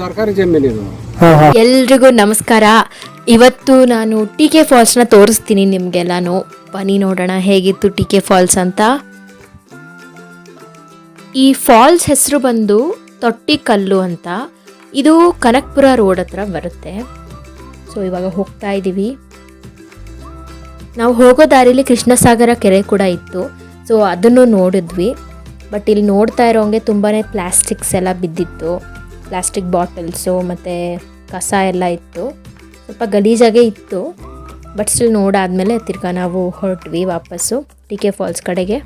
ಸರ್ಕಾರಿ ಜಮೀನಿದು. ಎಲ್ರಿಗೂ ನಮಸ್ಕಾರ. ಇವತ್ತು ನಾನು ಟಿ.ಕೆ. ಫಾಲ್ಸ್ನ ತೋರಿಸ್ತೀನಿ ನಿಮಗೆಲ್ಲಾನು. ಬನ್ನಿ ನೋಡೋಣ ಹೇಗಿತ್ತು ಟಿ.ಕೆ. ಫಾಲ್ಸ್ ಅಂತ. ಈ ಫಾಲ್ಸ್ ಹೆಸರು ಬಂದು ತೊಟ್ಟಿಕಲ್ಲು ಅಂತ. ಇದು ಕನಕಪುರ ರೋಡ್ ಹತ್ರ ಬರುತ್ತೆ. ಸೊ ಇವಾಗ ಹೋಗ್ತಾ ಇದ್ದೀವಿ. ನಾವು ಹೋಗೋ ದಾರಿಲಿ ಕೃಷ್ಣಸಾಗರ ಕೆರೆ ಕೂಡ ಇತ್ತು. ಸೊ ಅದನ್ನು ನೋಡಿದ್ವಿ. ಬಟ್ ಇಲ್ಲಿ ನೋಡ್ತಾ ಇರೋಂಗೆ ತುಂಬಾ ಪ್ಲಾಸ್ಟಿಕ್ಸ್ ಎಲ್ಲ ಬಿದ್ದಿತ್ತು. ಪ್ಲಾಸ್ಟಿಕ್ ಬಾಟಲ್ಸು ಮತ್ತು ಕಸ ಎಲ್ಲ ಇತ್ತು. ಸ್ವಲ್ಪ ಗಲೀಜಾಗೇ ಇತ್ತು. ಬಟ್ ಸ್ಟಿಲ್ ನೋಡಾದ್ಮೇಲೆ ತಿರ್ಗಾ ನಾವು ಹೊರಟ್ವಿ ವಾಪಸ್ಸು ಟಿ.ಕೆ. ಫಾಲ್ಸ್ ಕಡೆಗೆ.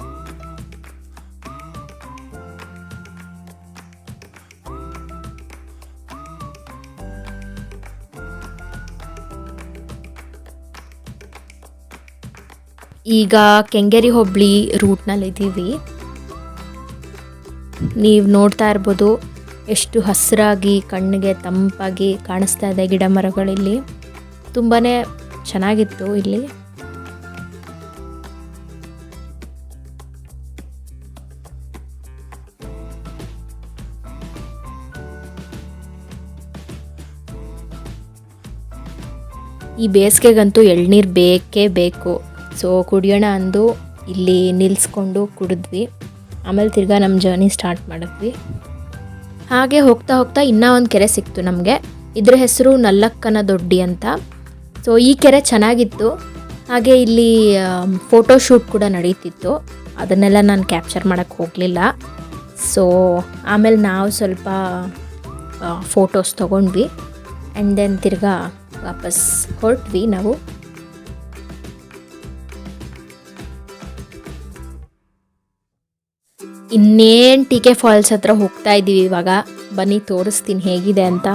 ಈಗ ಕೆಂಗೇರಿ ಹೋಬಳಿ ರೂಟ್ನಲ್ಲಿ ಇದ್ದೀವಿ. ನೀವು ನೋಡ್ತಾ ಇರ್ಬೋದು ಎಷ್ಟು ಹಸಿರಾಗಿ ಕಣ್ಣಿಗೆ ತಂಪಾಗಿ ಕಾಣಿಸ್ತಾ ಇದೆ ಗಿಡ ಮರಗಳಿಲ್ಲಿ. ತುಂಬಾ ಚೆನ್ನಾಗಿತ್ತು ಇಲ್ಲಿ. ಈ ಬೇಸಿಗೆಗಂತೂ ಎಳ್ನೀರು ಬೇಕೇ ಬೇಕು. ಸೊ ಕುಡಿಯೋಣ ಅಂದು ಇಲ್ಲಿ ನಿಲ್ಲಿಸ್ಕೊಂಡು ಕುಡಿದ್ವಿ. ಆಮೇಲೆ ತಿರ್ಗಾ ನಮ್ಮ ಜರ್ನಿ ಸ್ಟಾರ್ಟ್ ಮಾಡಿದ್ವಿ. ಹಾಗೆ ಹೋಗ್ತಾ ಹೋಗ್ತಾ ಇನ್ನೂ ಒಂದು ಕೆರೆ ಸಿಕ್ತು ನಮಗೆ. ಇದ್ರ ಹೆಸರು ನಲ್ಲಕ್ಕನ ದೊಡ್ಡಿ ಅಂತ. ಸೊ ಈ ಕೆರೆ ಚೆನ್ನಾಗಿತ್ತು. ಹಾಗೆ ಇಲ್ಲಿ ಫೋಟೋ ಶೂಟ್ ಕೂಡ ನಡೀತಿತ್ತು. ಅದನ್ನೆಲ್ಲ ನಾನು ಕ್ಯಾಪ್ಚರ್ ಮಾಡೋಕ್ಕೆ ಹೋಗಲಿಲ್ಲ. ಸೊ ಆಮೇಲೆ ನಾವು ಸ್ವಲ್ಪ ಫೋಟೋಸ್ ತೊಗೊಂಡ್ವಿ. ಆ್ಯಂಡ್ ದೆನ್ ತಿರ್ಗಾ ವಾಪಸ್ ಹೊರಟ್ವಿ ನಾವು. ಇನ್ನೇನು ಟಿ.ಕೆ. ಫಾಲ್ಸ್ ಹತ್ರ ಹೋಗ್ತಾ ಇದ್ದೀವಿ ಇವಾಗ. ಬನ್ನಿ ತೋರಿಸ್ತೀನಿ ಹೇಗಿದೆ ಅಂತ.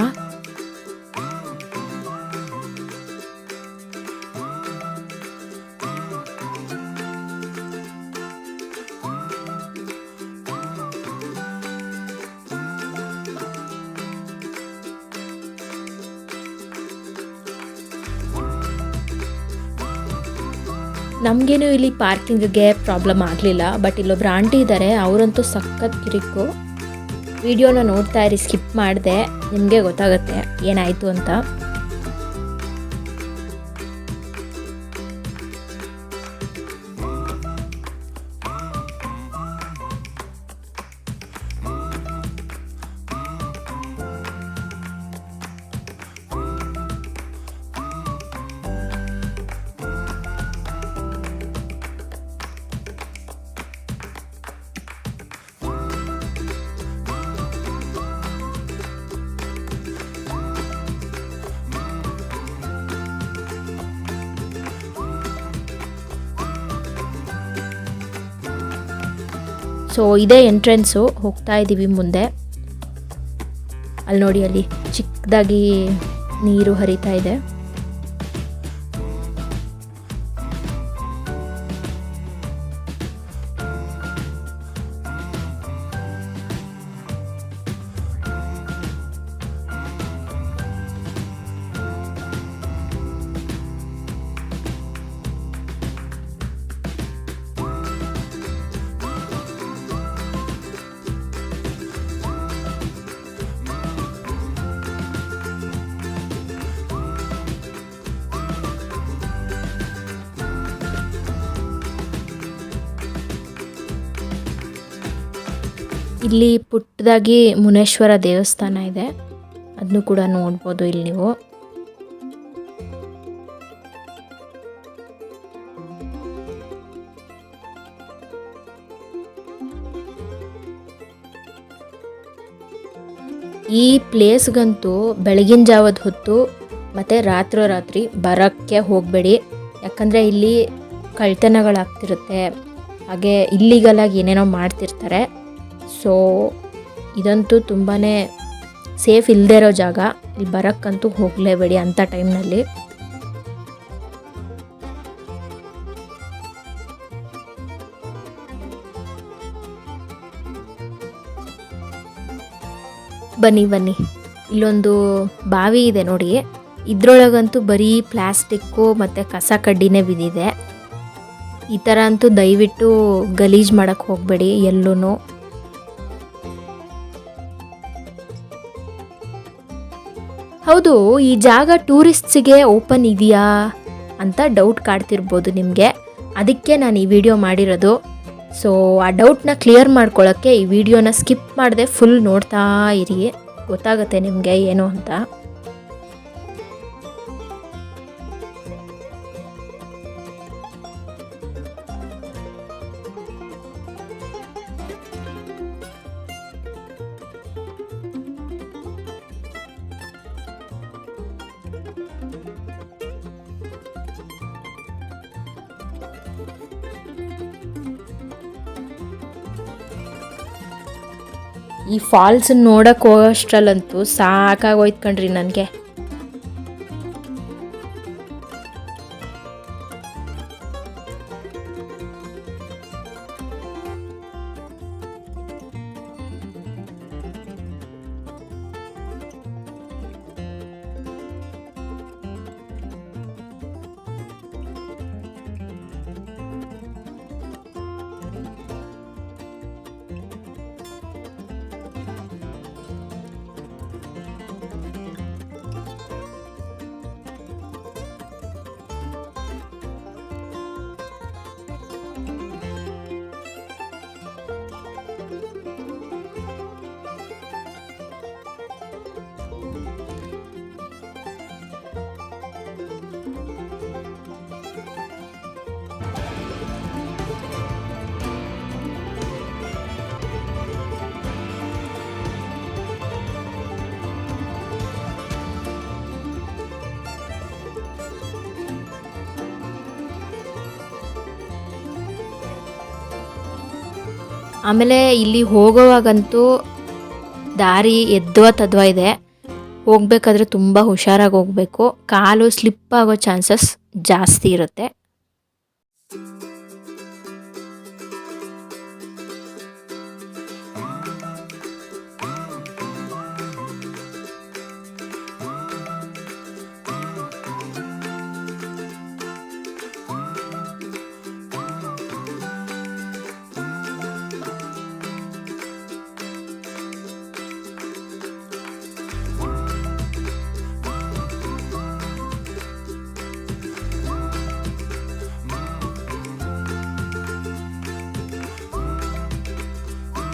ನಮಗೇನು ಇಲ್ಲಿ ಪಾರ್ಕಿಂಗ್ಗೆ ಪ್ರಾಬ್ಲಮ್ ಆಗಲಿಲ್ಲ. ಬಟ್ ಇಲ್ಲೊಬ್ರು ಆಂಟಿ ಇದ್ದಾರೆ, ಅವರಂತೂ ಸಖತ್ ಕಿರಿಕು. ವಿಡಿಯೋನ ನೋಡ್ತಾ ಇರಿ, ಸ್ಕಿಪ್ ಮಾಡಿದೆ, ನಿಮಗೆ ಗೊತ್ತಾಗುತ್ತೆ ಏನಾಯಿತು ಅಂತ. ಸೊ ಇದೇ ಎಂಟ್ರೆನ್ಸು. ಹೋಗ್ತಾ ಇದ್ದೀವಿ ಮುಂದೆ. ಅಲ್ಲಿ ನೋಡಿ, ಅಲ್ಲಿ ಚಿಕ್ಕದಾಗಿ ನೀರು ಹರಿತಾ ಇದೆ. ಇಲ್ಲಿ ಪುಟ್ಟದಾಗಿ ಮುನೇಶ್ವರ ದೇವಸ್ಥಾನ ಇದೆ, ಅದನ್ನು ಕೂಡ ನೋಡ್ಬೋದು ಇಲ್ಲಿ ನೀವು. ಈ ಪ್ಲೇಸ್ಗಂತೂ ಬೆಳಗಿನ ಜಾವದ ಹೊತ್ತು ಮತ್ತು ರಾತ್ರಿ ಬರೋಕ್ಕೆ ಹೋಗಬೇಡಿ. ಯಾಕಂದರೆ ಇಲ್ಲಿ ಕಳ್ತನಗಳಾಗ್ತಿರುತ್ತೆ, ಹಾಗೆ ಇಲ್ಲಿಗಲಾಗಿ ಏನೇನೋ ಮಾಡ್ತಿರ್ತಾರೆ. ಸೊ ಇದಂತೂ ತುಂಬಾ ಸೇಫ್ ಇಲ್ಲದೆ ಇರೋ ಜಾಗ. ಇಲ್ಲಿ ಬರೋಕ್ಕಂತೂ ಹೋಗಲೇಬೇಡಿ ಅಂಥ ಟೈಮ್ನಲ್ಲಿ. ಬನ್ನಿ ಇಲ್ಲೊಂದು ಬಾವಿ ಇದೆ ನೋಡಿ. ಇದ್ರೊಳಗಂತೂ ಬರೀ ಪ್ಲಾಸ್ಟಿಕ್ಕು ಮತ್ತು ಕಸ ಕಡ್ಡಿನೇ ಬಿದ್ದಿದೆ. ಈ ಥರ ಅಂತೂ ದಯವಿಟ್ಟು ಗಲೀಜು ಮಾಡೋಕ್ಕೆ ಹೋಗಬೇಡಿ ಎಲ್ಲೂ. ಹೌದು, ಈ ಜಾಗ ಟೂರಿಸ್ಟ್ಸಿಗೆ ಓಪನ್ ಇದೆಯಾ ಅಂತ ಡೌಟ್ ಕಾಡ್ತಿರ್ಬೋದು ನಿಮಗೆ. ಅದಕ್ಕೆ ನಾನು ಈ ವಿಡಿಯೋ ಮಾಡಿರೋದು. ಸೊ ಆ ಡೌಟ್ನ ಕ್ಲಿಯರ್ ಮಾಡ್ಕೊಳ್ಳೋಕ್ಕೆ ಈ ವಿಡಿಯೋನ ಸ್ಕಿಪ್ ಮಾಡದೆ ಫುಲ್ ನೋಡ್ತಾ ಇರಿ, ಗೊತ್ತಾಗುತ್ತೆ ನಿಮಗೆ ಏನು ಅಂತ. ಈ ಫಾಲ್ಸ್ ನೋಡಕ್ಕೆ ಹೋಗೋಷ್ಟರಲ್ಲಂತೂ ಸಾಕಾಗೋಯ್ತು ಕಣ್ರಿ ನನಗೆ. ಆಮೇಲೆ ಇಲ್ಲಿ ಹೋಗೋವಾಗಂತೂ ದಾರಿ ಎದ್ವಾ ತದ್ವಾ ಇದೆ. ಹೋಗಬೇಕಾದ್ರೆ ತುಂಬ ಹುಷಾರಾಗಿ ಹೋಗಬೇಕು, ಕಾಲು ಸ್ಲಿಪ್ ಆಗೋ ಚಾನ್ಸಸ್ ಜಾಸ್ತಿ ಇರುತ್ತೆ.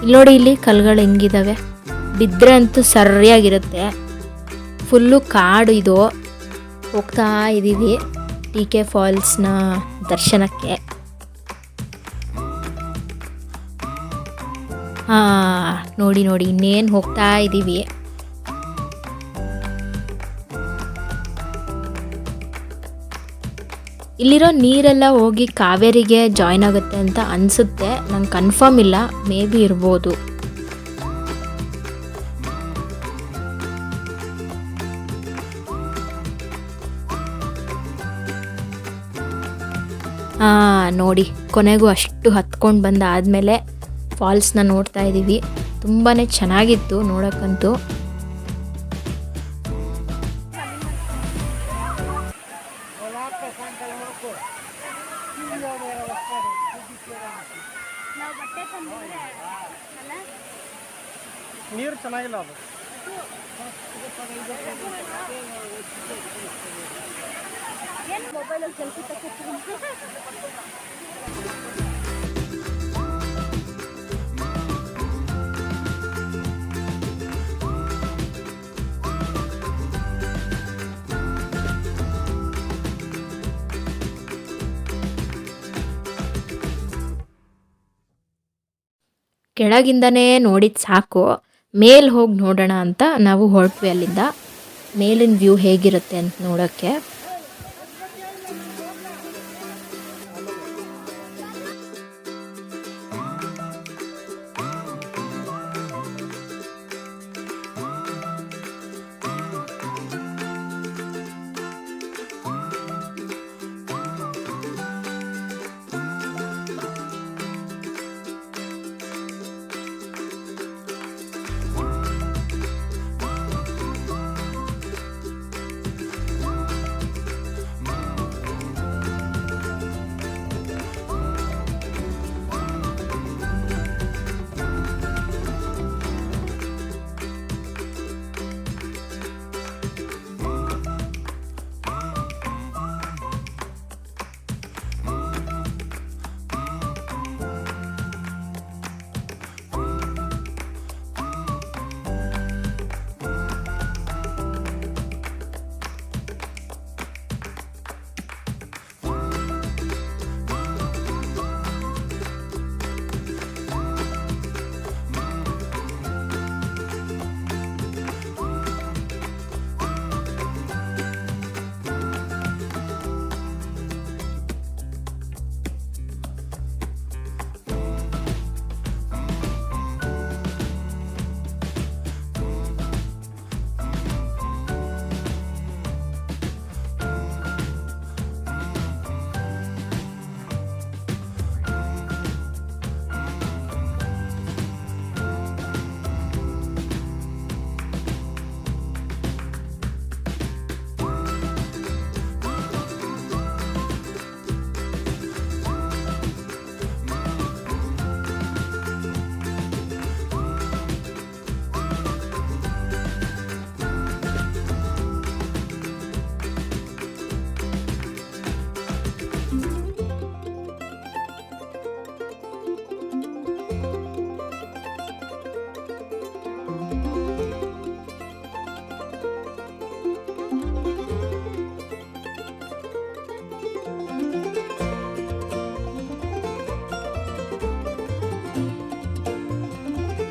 ಇಲ್ಲಿ ನೋಡಿ, ಇಲ್ಲಿ ಕಲ್ಗಳು ಹೆಂಗಿದಾವೆ, ಬಿದ್ದರೆ ಅಂತೂ ಸರಿಯಾಗಿರುತ್ತೆ. ಫುಲ್ಲು ಕಾಡು ಇದು. ಹೋಗ್ತಾ ಇದ್ದೀವಿ TK ಫಾಲ್ಸ್ನ ದರ್ಶನಕ್ಕೆ. ನೋಡಿ ಇನ್ನೇನು ಹೋಗ್ತಾ ಇದ್ದೀವಿ. ಇಲ್ಲಿರೋ ನೀರೆಲ್ಲ ಹೋಗಿ ಕಾವೇರಿಗೆ ಜಾಯ್ನ್ ಆಗುತ್ತೆ ಅಂತ ಅನಿಸುತ್ತೆ, ನಂಗೆ ಕನ್ಫರ್ಮ್ ಇಲ್ಲ, ಮೇ ಬಿ ಇರ್ಬೋದು. ನೋಡಿ, ಕೊನೆಗೂ ಅಷ್ಟು ಹತ್ಕೊಂಡು ಬಂದಾದಮೇಲೆ ಫಾಲ್ಸ್ನ ನೋಡ್ತಾ ಇದ್ದೀವಿ. ತುಂಬಾ ಚೆನ್ನಾಗಿತ್ತು ನೋಡೋಕ್ಕಂತೂ. ನೀರು ಚೆನ್ನಾಗಿಲ್ಲ ಅದು. ಮೊಬೈಲಲ್ಲಿ ಸೆಲ್ಫಿ ತಕ್ಕೊತೀನಿ. ಕೆಳಗಿಂದನೇ ನೋಡಿದ ಸಾಕು, ಮೇಲೆ ಹೋಗಿ ನೋಡೋಣ ಅಂತ ನಾವು ಹೊರಟ್ವಿ. ಅಲ್ಲಿಂದ ಮೇಲಿನ ವ್ಯೂ ಹೇಗಿರುತ್ತೆ ಅಂತ ನೋಡೋಕ್ಕೆ.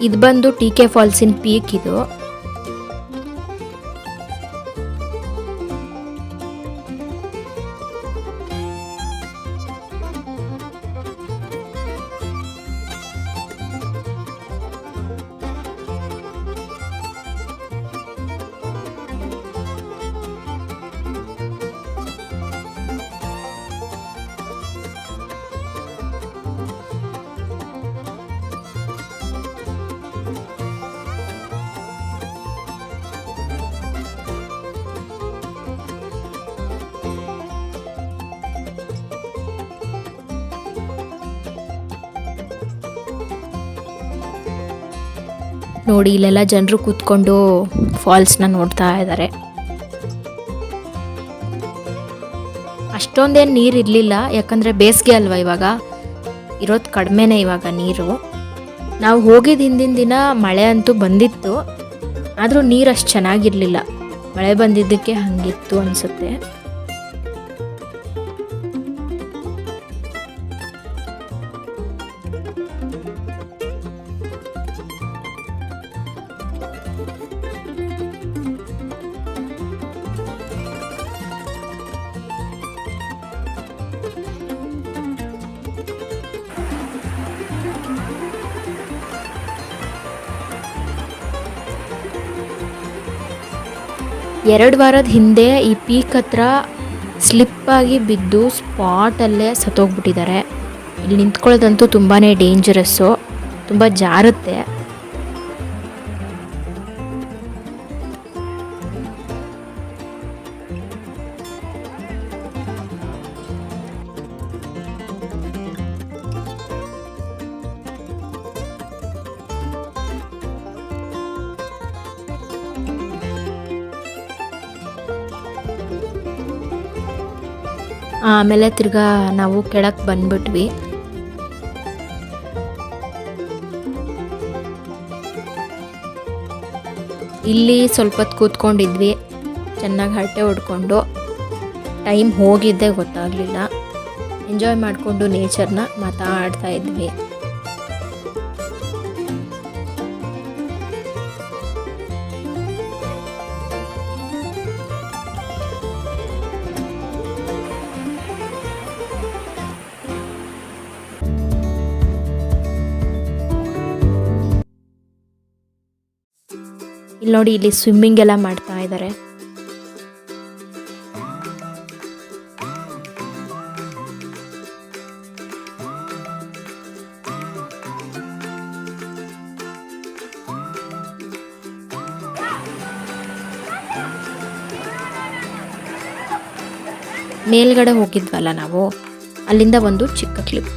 ಇದು ಬಂದು TK ಫಾಲ್ಸಿನ ಪೀಕ್ ಇದು. ನೋಡಿ ಇಲ್ಲೆಲ್ಲ ಜನರು ಕೂತ್ಕೊಂಡು ಫಾಲ್ಸ್ನ ನೋಡ್ತಾ ಇದ್ದಾರೆ. ಅಷ್ಟೊಂದೇನು ನೀರು ಇರಲಿಲ್ಲ, ಯಾಕಂದರೆ ಬೇಸಿಗೆ ಅಲ್ವಾ, ಇವಾಗ ಇರೋದು ಕಡಿಮೆನೇ ಇವಾಗ ನೀರು. ನಾವು ಹೋಗಿದ್ದ ಹಿಂದಿನ ದಿನ ಮಳೆ ಅಂತೂ ಬಂದಿತ್ತು, ಆದರೂ ನೀರು ಅಷ್ಟು ಚೆನ್ನಾಗಿರಲಿಲ್ಲ. ಮಳೆ ಬಂದಿದ್ದಕ್ಕೆ ಹಾಗಿತ್ತು ಅನಿಸುತ್ತೆ. ಎರಡು ವಾರದ ಹಿಂದೆ ಈ ಪೀಕ್ ಹತ್ರ ಸ್ಲಿಪ್ಪಾಗಿ ಬಿದ್ದು ಸ್ಪಾಟಲ್ಲೇ ಸತ್ತೋಗ್ಬಿಟ್ಟಿದ್ದಾರೆ. ಇಲ್ಲಿ ನಿಂತ್ಕೊಳ್ಳೋದಂತೂ ತುಂಬಾ ಡೇಂಜರಸ್ಸು, ತುಂಬ ಜಾರುತ್ತೆ. ಆಮೇಲೆ ತಿರ್ಗಾ ನಾವು ಕೆಳಕ್ಕೆ ಬಂದ್ಬಿಟ್ವಿ. ಇಲ್ಲಿ ಸ್ವಲ್ಪ ಹೊತ್ತು ಕೂತ್ಕೊಂಡಿದ್ವಿ, ಚೆನ್ನಾಗಿ ಹರಟೆ ಹೊಡ್ಕೊಂಡು. ಟೈಮ್ ಹೋಗಿದ್ದೇ ಗೊತ್ತಾಗಲಿಲ್ಲ. ಎಂಜಾಯ್ ಮಾಡಿಕೊಂಡು ನೇಚರ್ನ ಮಾತಾಡ್ತಾ ಇದ್ವಿ. ಇಲ್ಲಿ ನೋಡಿ, ಇಲ್ಲಿ ಸ್ವಿಮ್ಮಿಂಗ್ ಎಲ್ಲ ಮಾಡ್ತಾ ಇದ್ದಾರೆ. ಮೇಲ್ಗಡೆ ಹೋಗಿದ್ವಲ್ಲ ನಾವು, ಅಲ್ಲಿಂದ ಒಂದು ಚಿಕ್ಕ ಕ್ಲಿಪ್.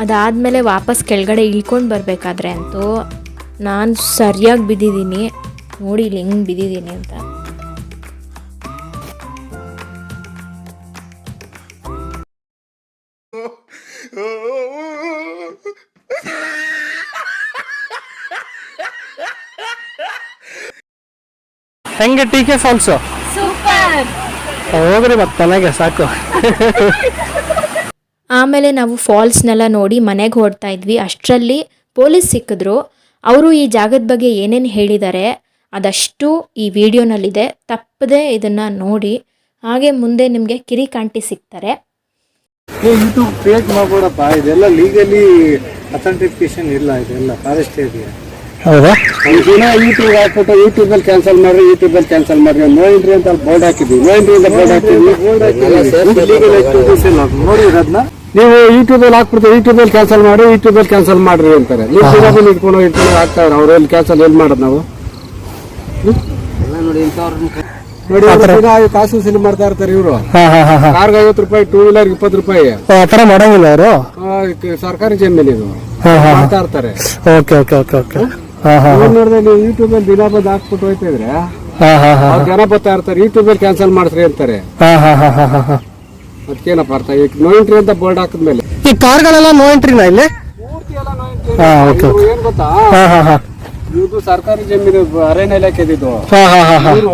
ಅದಾದಮೇಲೆ ವಾಪಸ್ ಕೆಳಗಡೆ ಇಳ್ಕೊಂಡು ಬರಬೇಕಾದ್ರೆ ಅಂತೂ ನಾನು ಸರಿಯಾಗಿ ಬಿದ್ದಿದ್ದೀನಿ. ನೋಡಿ ಇಲ್ಲಿ ಹೆಂಗೆ ಬಿದ್ದಿದ್ದೀನಿ ಅಂತ. ಹೆಂಗೆ TK ಫಾಲ್ಸು? ಸೂಪರ್. ಹೋಗ್ರಿ ಮತ್ತೆ ಚೆನ್ನಾಗೆ ಸಾಕು. ಆಮೇಲೆ ನಾವು ಫಾಲ್ಸ್ನೆಲ್ಲ ನೋಡಿ ಮನೆಗೆ ಹೊರಡ್ತಾ ಇದ್ವಿ. ಅಷ್ಟರಲ್ಲಿ ಪೊಲೀಸ್ ಸಿಕ್ಕಿದ್ರು. ಅವರು ಈ ಜಾಗದ ಬಗ್ಗೆ ಏನೇನು ಹೇಳಿದ್ದಾರೆ ಅದಷ್ಟು ಈ ವಿಡಿಯೋನಲ್ಲಿದೆ, ತಪ್ಪದೆ ಇದನ್ನು ನೋಡಿ. ಹಾಗೆ ಮುಂದೆ ನಿಮಗೆ ಕಿರಿಕಾಂಟಿ ಸಿಗ್ತಾರೆ. ಯೂಟ್ಯೂಬ್ ಕ್ರಿಯೇಟ್ ಮಾಡ್ಬೋದಪ್ಪ, ಇದೆಲ್ಲ ಲೀಗಲಿ ಅಥೆಂಟಿಫಿಕೇಶನ್ ಇಲ್ಲ, ಇದೆಲ್ಲ ಫಾರೆಸ್ಟ್ ಏರಿಯಾ. ಹೌದಾ? ದಿನ ಯೂಟ್ಯೂಬ್ ಹಾಕ್ಬಿಟ್ಟು ಯೂಟ್ಯೂಬಲ್ಲಿ ಕ್ಯಾನ್ಸಲ್ ಮಾಡ್ರಿ, ಯೂಟ್ಯೂಬಲ್ಲಿ ಕ್ಯಾನ್ಸಲ್ ಮಾಡ್ರಿ, ನೋ ಎಂಟ್ರಿ ಅಂತ ಬೋರ್ಡ್ ಹಾಕಿದ್ವಿ, ನೋ ಎಂಟ್ರಿ ಅಂತ ಬೋರ್ಡ್ ಹಾಕಿದ್ವಿ. ನೋಡಿ ಅದನ್ನ ನೀವು ಯೂಟ್ಯೂಬಲ್ಲಿ ಹಾಕ್ಬಿಡ್ತೀವಿ, ಯೂಟ್ಯೂಬಲ್ಲಿ ಕ್ಯಾನ್ಸಲ್ ಮಾಡಿ, ಯೂಟ್ಯೂಬಲ್ಲಿ ಕ್ಯಾನ್ಸಲ್ ಮಾಡ್ರಿ ಅಂತಾರೆ. ನೀವು ಸಿಗಾಬಲ್ಲಿ ಇಟ್ಕೊಂಡು ಹಾಕ್ತಾರೆ, ಅವ್ರು ಎಲ್ಲಿ ಕ್ಯಾನ್ಸಲ್ ಎಲ್ಲಿ ಮಾಡೋದು ನಾವು? ನೋಡಿ ನೋಡಿ ಕಾಸು ವಸೂಲಿ ಮಾಡ್ತಾ ಇರ್ತಾರೆ ಇವರು. ಕಾರ್ಗೆ 50 ರೂಪಾಯಿ, ಟೂ ವೀಲರ್ 20 ರೂಪಾಯಿ. ಆ ಥರ ಮಾಡಂಗಿಲ್ಲ ಅವರು? ಸರ್ಕಾರಿ ಜಮೀನು ಇದು ಮಾಡ್ತಾ ಇರ್ತಾರೆ. Okay okay okay okay. ನೋಡಿದ್ರೆ ನೀವು ಯೂಟ್ಯೂಬ್ ಅಲ್ಲಿ ದಿನ ಬಂದು ಹಾಕ್ಬಿಟ್ಟು ಹೋಯ್ತಾ ಇದ್ರೆ ಜನ ಬರ್ತಾ ಇರ್ತಾರೆ, ಯೂಟ್ಯೂಬ್ ಅಲ್ಲಿ ಕ್ಯಾನ್ಸಲ್ ಮಾಡ್ಸ್ರಿ ಅಂತಾರೆ. ಅದಕ್ಕೇನಪ್ಪ ಅರ್ಥ? ಈಗ ನೋ ಎಂಟ್ರಿ ಅಂತ ಬೋರ್ಡ್ ಹಾಕಿದ್ಮೇಲೆ ಈ ಕಾರ್ಗಳೆಲ್ಲ ನೋ ಎಂಟ್ರಿನಾ ಇಲ್ಲಿ? ಏನ್ ಗೊತ್ತಾ, ಇವ್ದು ಸರ್ಕಾರಿ ಜಮೀನು ಅರಣ್ಯ ಇಲಾಖೆ ಇದ್ದು ಹಾ ಹಾ ಹಾ ಹಾ ಇವ್ರು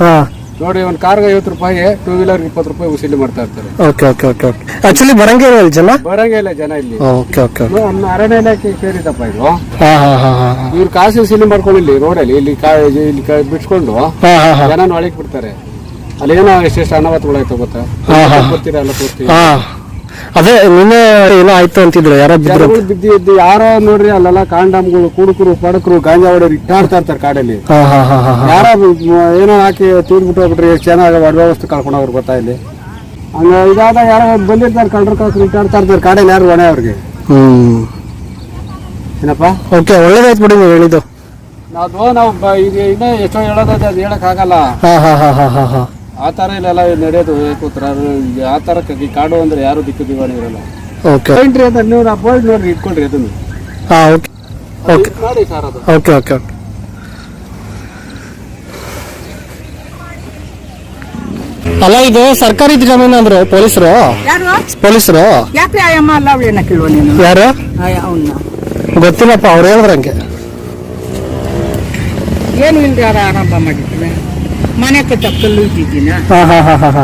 ಹಾ ನೋಡಿ ಒಂದು ಕಾರ್ಗೆ 50 ರೂಪಾಯಿ, 2 ವೀಲರ್ 20 ರೂಪಾಯಿ ವಸೂಲಿ ಮಾಡ್ತಾ ಇರ್ತಾರೆ. Okay okay okay okay actually ಬರಂಗೇ ಇಲ್ಲ ಜನ. ಬರಂಗೇ ಇಲ್ಲ ಜನ ಇಲ್ಲಿ. ಓಕೆ ಓಕೆ ನಮ್ಮ ಅರಣ್ಯ ಇಲಾಖೆ ಸೇರಿದಪ್ಪ ಇದು. ಹಾ ಹಾ ಹಾ ಹಾ ಇವ್ರು ಕಾಸು ವಸೂಲಿ ಮಾಡ್ಕೊಂಡು ಇಲ್ಲಿ ರೋಡಲ್ಲಿ ಇಲ್ಲಿ ಬಿಡ್ಸ್ಕೊಂಡು ಹಾ ಹಾ ಹಾ ಜನನ ಒಳಗೆ ಬಿಡ್ತಾರೆ. ಅಲ್ಲಿ ಏನೋ ಎಷ್ಟೆಷ್ಟು ಅನಾಹುತಗಳಾಯ್ತು ಗೊತ್ತಾ? ಗೊತ್ತೀರಾ ಎಲ್ಲ ಪೂರ್ತಿ. ಹಾ ಅದೇ ನಿನ್ನೆ ಏನೋ ಆಯ್ತು ಅಂತಿದ್ರು, ಯಾರೋ ಬಿದ್ರು. ಜನಗಳು ಬಿದ್ದು ಯಾರೋ ನೋಡ್ರಿ ಅಲ್ಲೆಲ್ಲ ಕಾಂಡಮ್ಗಳು, ಕುಡುಕರು, ಪಡಕರು, ಗಾಂಜಾ ಹೊಡೆಯರು ಇಟ್ಟಾಡ್ತಾ ಇರ್ತಾರೆ ಕಾಡಲ್ಲಿ. ಹಾ ಹಾ ಹಾ ಹಾ ಯಾರೋ ಏನೋ ಹಾಕಿ ತೀರ್ಬಿಟ್ಟು ಹೋಗ್ಬಿಟ್ರಿ, ಎಷ್ಟು ಚೆನ್ನಾಗಿ ವ್ಯವಸ್ಥೆ ಕಳ್ಕೊಂಡು ಅವ್ರಿಗೆ ಗೊತ್ತಾ ಇಲ್ಲಿ. ಹಂಗ ಇದಾದಾಗ ಯಾರೋ ಬಂದಿರ್ತಾರೆ ಕಳ್ಳರು ಕಾಸು ಇಟ್ಟಾಡ್ತಾ ಇರ್ತಾರೆ ಕಾಡಲ್ಲಿ, ಯಾರು ಹೊಣೆ ಅವ್ರಿಗೆ. ಏನಪ್ಪ ಓಕೆ ಒಳ್ಳೇದಾಯ್ತು ಬಿಡಿ ನೀವು ಹೇಳಿದ್ದು. ನಾವು ಈಗ ಇನ್ನೂ ಎಷ್ಟೋ ಹೇಳೋದಾದ್ರೆ ಅದು ಹೇಳಕ್ ಆಗಲ್ಲ. ಹಾ ಹಾ ಹಾ ಹಾ ಹಾ ಹಾ ಆ ತರ ಇಲ್ಲೆಲ್ಲ ನಡೆಯೋದು ಕೂತ್ರ ಆ ತರ ಕಾಡು ಅಂದ್ರೆ ಯಾರು ದಿಕ್ಕು ದಿವಾಣಿ ಇರಲ್ಲ. ಓಕೆ ಪಾಯಿಂಟ್ರಿ ಅಂತ ನೀವು ಪಾಯಿಂಟ್ ನೋಡ್ರಿ ಇಟ್ಕೊಳ್ರಿ ಅದನ್ನು. ಹಾ ಓಕೆ ಓಕೆ ಮಾಡಿ ಸರ್ ಅದು. ಓಕೆ ಓಕೆ ಓಕೆ ಅಲ್ಲ ಇದು ಸರ್ಕಾರಿ ಜಮೀನು ಅಂದ್ರು ಪೊಲೀಸರು. ಪೊಲೀಸರು ಯಾಕೆ ಅಯ್ಯಮ್ಮ ಅಲ್ಲ ಅವಳು ಏನ ಕೇಳುವ ನೀನು? ಯಾರು ಅವನ್ನ ಗೊತ್ತಿಲ್ಲಪ್ಪ, ಅವ್ರು ಹೇಳಿದ್ರು ಹಂಗೆ. ಏನು ಇಲ್ರಿ ಅದ ಆರಂಭ ಮಾಡಿದ್ದೀನಿ, ಮನೆ ಕಟ್ಟ ಕಲ್ಲು ಇದ್ದಿದ್ದೀನ. ಹಾ ಹಾ ಹಾ ಹಾ ಹಾ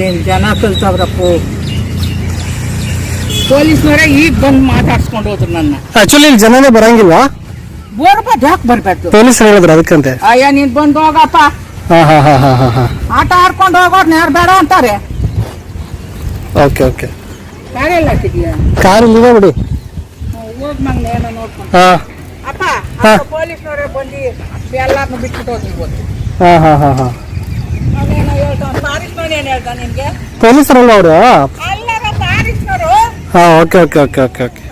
ಏನ್ ಜನ ಕಲ್ತವ್ರಪ್ಪ. ಪೊಲೀಸ್ನವರೇ ಈಗ ಬಂದು ಮಾತಾಡ್ಸ್ಕೊಂಡು ಹೋದ್ರು ನನ್ನ. ಆಕ್ಚುಲಿ ಇಲ್ಲಿ ಜನನೇ ಬರಂಗಿಲ್ವಾ? ಬೋರ್ಬದ್ ಯಾಕೆ ಬರ್ಬೇಕು? ಪೊಲೀಸರು ಹೇಳಿದ್ರು ಅದಕ್ಕಂತೆ. ಅಯ್ಯ ನೀನ್ ಬಂದು ಹೋಗಪ್ಪ, ಹಾ ಹಾ ಹಾ ಹಾ ಹಾ ಹಾ ಆಟ ಆಡ್ಕೊಂಡು ಹೋಗೋರ್ನ ಯಾರು ಬೇಡ ಅಂತಾರೆ. ಓಕೆ ಓಕೆ ಗಾಡಿ ಎಲ್ಲ ಹಾಕಿದ್ಯಾ? ಕಾರ್ ಇಲ್ಲಿದೆ ಬಿಡಿ. ಹೋಗ್ ನಂಗೆ ಏನೋ ನೋಡ್ಕೊಂಡು ಹಾ ಅಪ್ಪ. ಹಾ. ಪೊಲೀಸ್ನವರೇ ಬಂದು ಎಲ್ಲಾರನ್ನು ಬಿಟ್ಬಿಟ್ಟು ಹೋದ್ರು ಇವತ್ತು. ಹಾ ಹಾ ಹಾ ಹಾ ಅವನೇನೋ ಹೇಳ್ತಾನ, ಪಾರಿಸ್ನವ್ನು ಏನ್ ಹೇಳ್ತಾನ ನಿನ್ಗೆ? ಪೊಲೀಸರಲ್ಲ ಅವರು. ಅಲ್ಲರ ಪಾರಿಸ್ನವರು. ಹಾ okay okay okay okay okay